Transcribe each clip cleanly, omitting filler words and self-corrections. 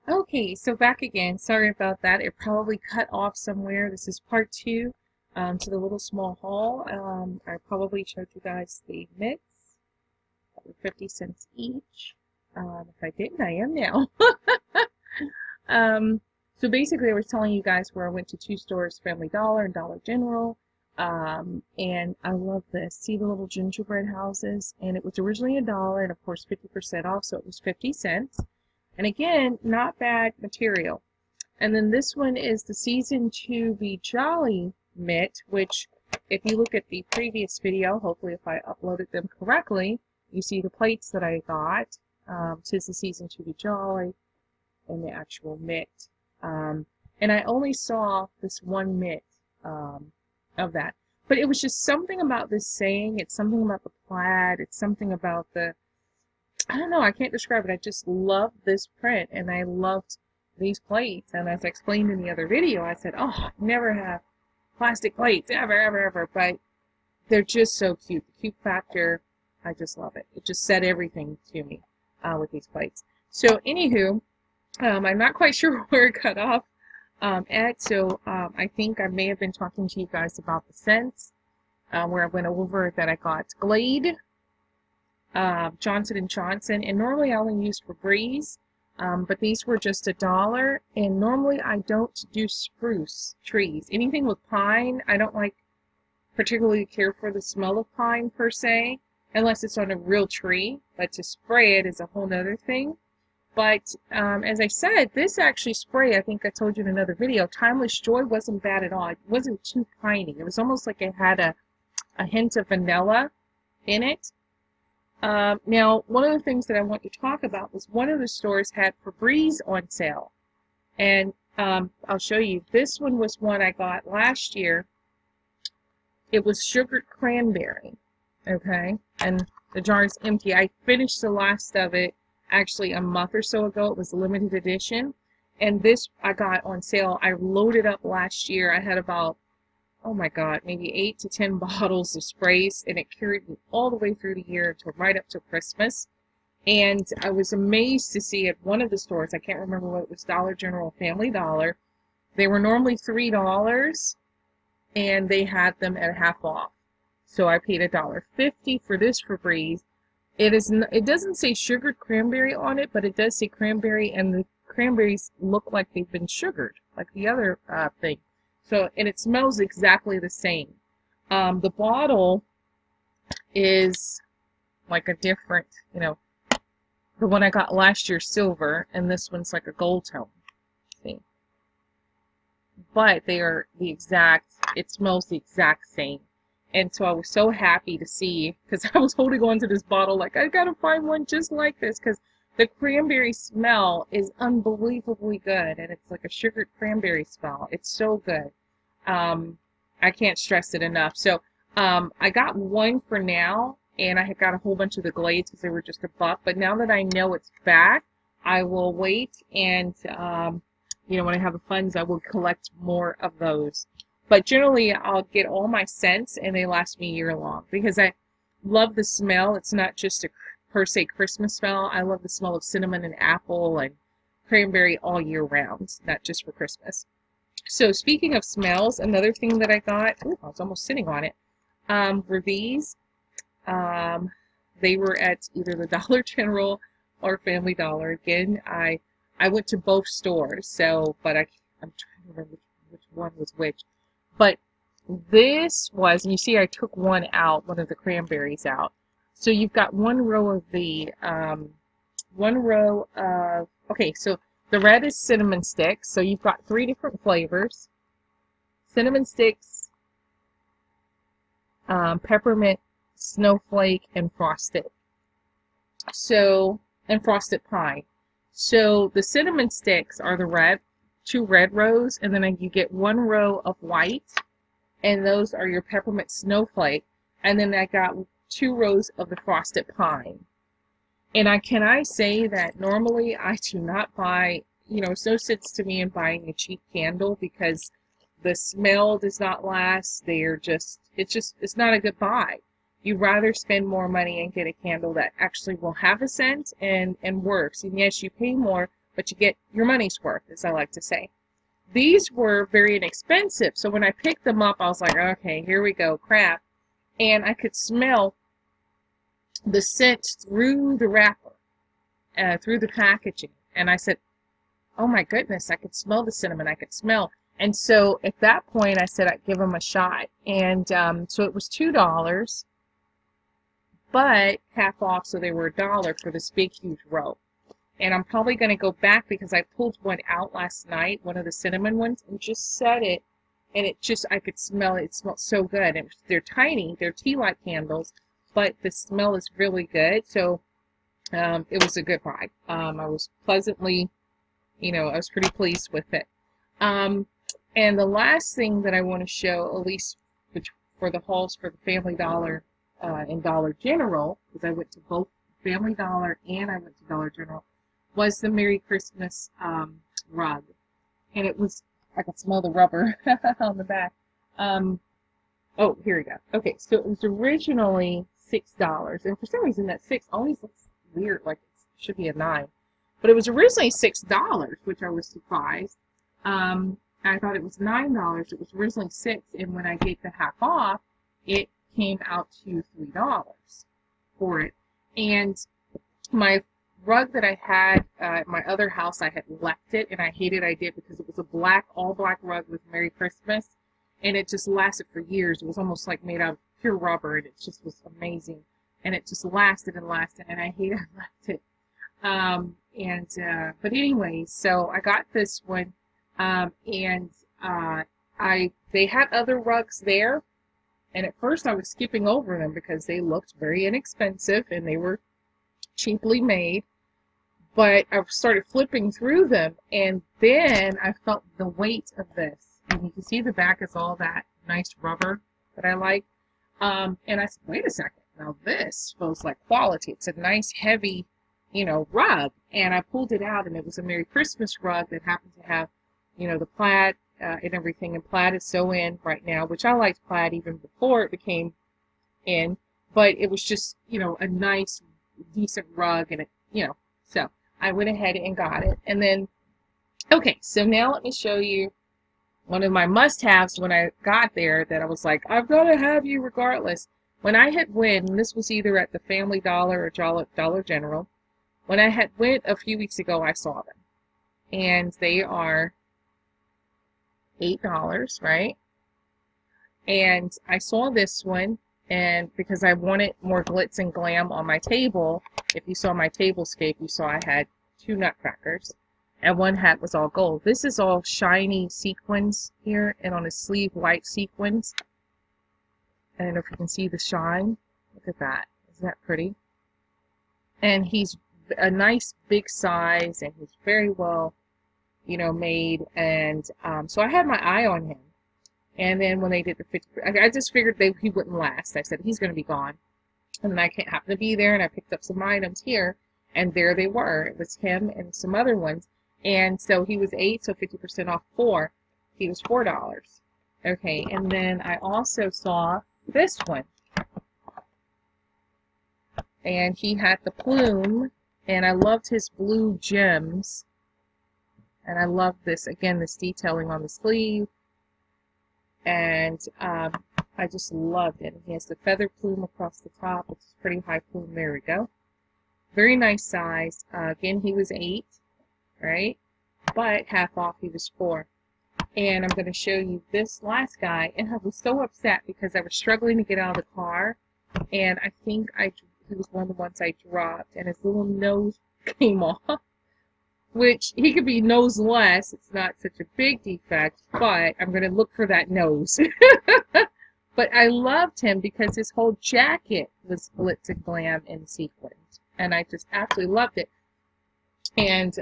Okay, so back again. Sorry about that. It probably cut off somewhere. This is part two to the little small haul. I probably showed you guys the mitts that were 50 cents each. If I didn't, I am now. Um, so basically, I was telling you guys where I went to two stores, Family Dollar and Dollar General. And I love this. See the little gingerbread houses? And it was originally $1 and of course 50% off, so it was 50 cents. And again, not bad material. And then this one is the Season 2 Be Jolly mitt, which if you look at the previous video, hopefully if I uploaded them correctly, you see the plates that I got. Tis the Season 2 Be Jolly and the actual mitt. And I only saw this one mitt of that. But it was just something about this saying. It's something about the plaid. It's something about the, I don't know, I can't describe it. I just loved this print and I loved these plates. And as I explained in the other video, I said, oh, never have plastic plates, ever, ever, ever. But they're just so cute. The cute factor, I just love it. It just said everything to me with these plates. So anywho, I'm not quite sure where it cut off at. So I think I may have been talking to you guys about the scents where I went over that I got Glade, Johnson & Johnson, and normally I only use Febreze, but these were just $1, and normally I don't do spruce trees. Anything with pine, I don't like particularly care for the smell of pine per se, unless it's on a real tree, but to spray it is a whole nother thing. But as I said, this actually spray, I think I told you in another video, Timeless Joy wasn't bad at all. It wasn't too piney. It was almost like it had a hint of vanilla in it. Now, one of the things that I want to talk about was one of the stores had Febreze on sale. And I'll show you. This one was one I got last year. It was sugared cranberry. Okay? And the jar is empty. I finished the last of it actually a month or so ago. It was a limited edition. And this I got on sale. I loaded up last year. I had about, oh my God, maybe 8 to 10 bottles of sprays, and it carried me all the way through the year to right up to Christmas. And I was amazed to see at one of the stores, I can't remember what it was, Dollar General, Family Dollar. They were normally $3, and they had them at half off. So I paid $1.50 for this Febreze. It doesn't say sugared cranberry on it, but it does say cranberry, and the cranberries look like they've been sugared, like the other thing. So, and it smells exactly the same. The bottle is like a different, the one I got last year, silver, and this one's like a gold tone. See? But they are the exact, it smells the exact same. And so I was so happy to see, because I was holding on to this bottle like, I gotta find one just like this, because the cranberry smell is unbelievably good, and it's like a sugared cranberry smell. It's so good. I can't stress it enough. So I got one for now, and I had got a whole bunch of the Glades because they were just $1. But now that I know it's back, I will wait, and when I have the funds, I will collect more of those. But generally, I'll get all my scents, and they last me a year long because I love the smell. It's not just a per se Christmas smell. I love the smell of cinnamon and apple and cranberry all year round, not just for Christmas. So speaking of smells, another thing that I got, ooh, I was almost sitting on it, were these. They were at either the Dollar General or Family Dollar. Again, I went to both stores, so, but I'm trying to remember which one was which. But this was, and you see I took one out, one of the cranberries out. So you've got one row of the, okay, so the red is cinnamon sticks. So you've got 3 different flavors. Cinnamon sticks, peppermint, snowflake, and frosted. So, and frosted pine. So the cinnamon sticks are the red, 2 red rows, and then you get 1 row of white, and those are your peppermint snowflake, and then I got 2 rows of the frosted pine. And can I say that normally I do not buy, it's no sense to me in buying a cheap candle because the smell does not last. It's not a good buy. You'd rather spend more money and get a candle that actually will have a scent and works. And yes, you pay more, but you get your money's worth, as I like to say. These were very inexpensive, so when I picked them up, I was like, okay, here we go, crap. And I could smell the scent through the wrapper, through the packaging. And I said, oh my goodness, I could smell the cinnamon, I could smell. And so at that point, I said I'd give them a shot. And so it was $2, but half off, so they were $1 for this big, huge row. And I'm probably going to go back because I pulled one out last night, one of the cinnamon ones, and just set it. And it just, I could smell it. It smelled so good. And they're tiny. They're tea light candles, but the smell is really good. So it was a good buy. I was pleasantly, I was pretty pleased with it. And the last thing that I want to show, at least for the hauls for the Family Dollar and Dollar General, because I went to both Family Dollar and I went to Dollar General, was the Merry Christmas rug. And it was, I could smell the rubber on the back. Oh, here we go. Okay, so it was originally $6. And for some reason that 6 always looks weird, like it should be a 9. But it was originally $6, which I was surprised. I thought it was $9. It was originally $6, and when I gave the half off, it came out to $3 for it. And my rug that I had at my other house, I had left it, and I hated I did because it was a all black rug with Merry Christmas, and it just lasted for years. It was almost like made out of pure rubber, and it just was amazing. And it just lasted and lasted, and I hated I left it. But anyway, so I got this one, and they had other rugs there, and at first I was skipping over them because they looked very inexpensive and they were cheaply made. But I started flipping through them, and then I felt the weight of this. And you can see the back is all that nice rubber that I like. And I said, wait a second, now this feels like quality. It's a nice, heavy, rug. And I pulled it out, and it was a Merry Christmas rug that happened to have, the plaid and everything. And plaid is so in right now, which I liked plaid even before it became in. But it was just, a nice, decent rug, and it, so I went ahead and got it. And then, okay, so now let me show you one of my must-haves when I got there that I was like, I've got to have you regardless. When I had went, and this was either at the Family Dollar or Dollar General, when I had went a few weeks ago, I saw them. And they are $8, right? And I saw this one, and because I wanted more glitz and glam on my table, if you saw my tablescape, you saw I had 2 nutcrackers, and one hat was all gold. This is all shiny sequins here, and on his sleeve, white sequins. I don't know if you can see the shine. Look at that. Isn't that pretty? And he's a nice big size, and he's very well, made. And so I had my eye on him. And then when they did the 50, I just figured he wouldn't last. I said, he's going to be gone. And then I happened to be there, and I picked up some items here, and there they were. It was him and some other ones. And so he was $8, so 50% off 4. He was $4. Okay, and then I also saw this one. And he had the plume, and I loved his blue gems. And I love this, again, this detailing on the sleeve. And I just loved it. He has the feather plume across the top, which is pretty high plume. There we go. Very nice size. Again, he was 8, right? But half off, he was 4. And I'm going to show you this last guy. And I was so upset because I was struggling to get out of the car. And I think he was one of the ones I dropped. And his little nose came off. Which, he could be noseless. It's not such a big defect. But I'm going to look for that nose. But I loved him because his whole jacket was glitz and glam and sequins. And I just absolutely loved it. And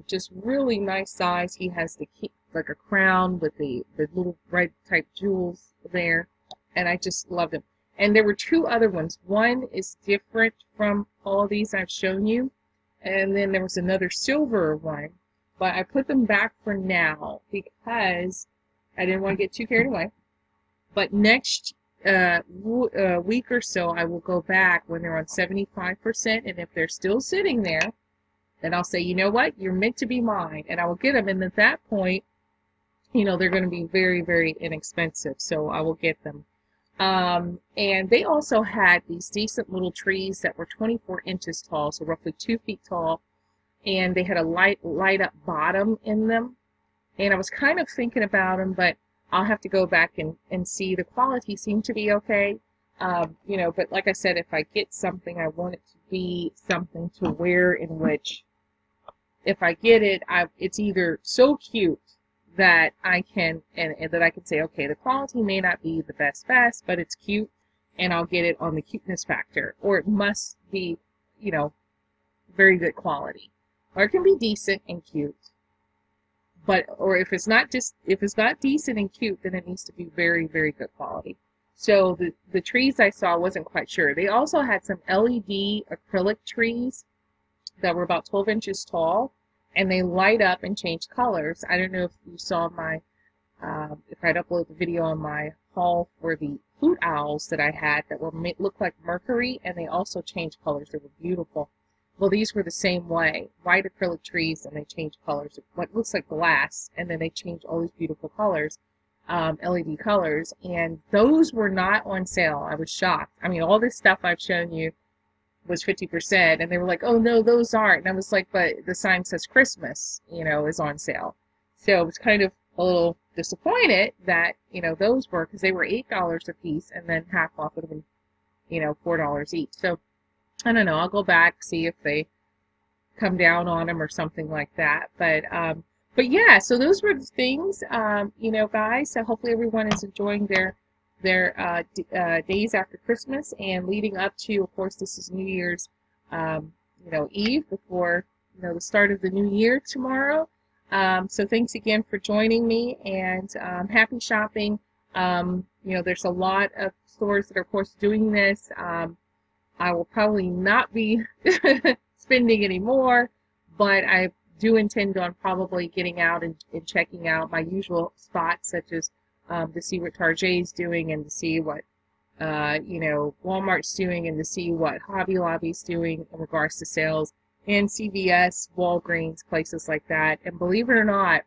just really nice size. He has like a crown with the little red type jewels there. And I just loved him. And there were 2 other ones. One is different from all these I've shown you. And then there was another silver one. But I put them back for now because I didn't want to get too carried away. But next week or so, I will go back when they're on 75%. And if they're still sitting there, then I'll say, you know what, you're meant to be mine, and I will get them. And at that point, you know, they're going to be very, very inexpensive, so I will get them. And they also had these decent little trees that were 24 inches tall, so roughly 2 feet tall, and they had a light up bottom in them. And I was kind of thinking about them, but I'll have to go back and see. The quality seemed to be okay. You know, but like I said, if I get something, I want it to be something to wear in which, if I get it, it's either so cute that I can, and that I can say, okay, the quality may not be the best, but it's cute, and I'll get it on the cuteness factor. Or it must be, you know, very good quality. Or it can be decent and cute. But, or if it's not decent and cute, then it needs to be very, very good quality. So the trees I saw, wasn't quite sure. They also had some LED acrylic trees that were about 12 inches tall, and they light up and change colors. I don't know if you saw my, if I'd upload the video on my haul for the hoot owls that I had that were look like mercury, and they also change colors. They were beautiful. Well, these were the same way. White acrylic trees, and they change colors. What looks like glass, and then they change all these beautiful colors, LED colors. And those were not on sale. I was shocked. I mean, all this stuff I've shown you was 50%, and they were like, oh no, those aren't. And I was like, but the sign says Christmas, you know, is on sale. So I was kind of a little disappointed that, you know, those were, because they were $8 a piece, and then half off would have been, you know, $4 each. So I don't know. I'll go back, see if they come down on them or something like that. But yeah, so those were the things, you know, guys. So hopefully everyone is enjoying their days after Christmas and leading up to, of course, this is New Year's, you know, Eve, before, you know, the start of the new year tomorrow. So thanks again for joining me, and happy shopping. You know, there's a lot of stores that are, of course, doing this. I will probably not be spending any more, but I do intend on probably getting out and checking out my usual spots, such as to see what Target's doing, and to see what you know, Walmart's doing, and to see what Hobby Lobby's doing in regards to sales, and CVS, Walgreens, places like that. And believe it or not,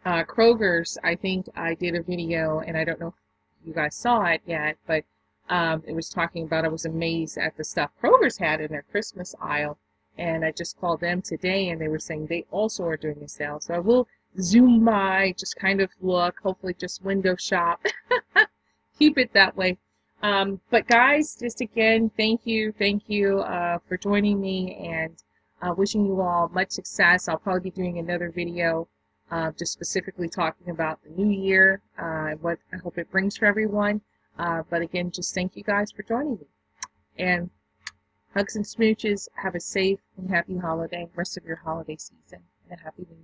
Kroger's, I think I did a video, and I don't know if you guys saw it yet, but it was talking about, I was amazed at the stuff Kroger's had in their Christmas aisle, and I just called them today, and they were saying they also are doing a sale. So I will zoom by, just kind of look, hopefully just window shop, keep it that way. But guys, just again, thank you for joining me, and wishing you all much success. I'll probably be doing another video just specifically talking about the new year, and what I hope it brings for everyone. But again, just thank you guys for joining me. And hugs and smooches. Have a safe and happy holiday, rest of your holiday season, and a happy new year.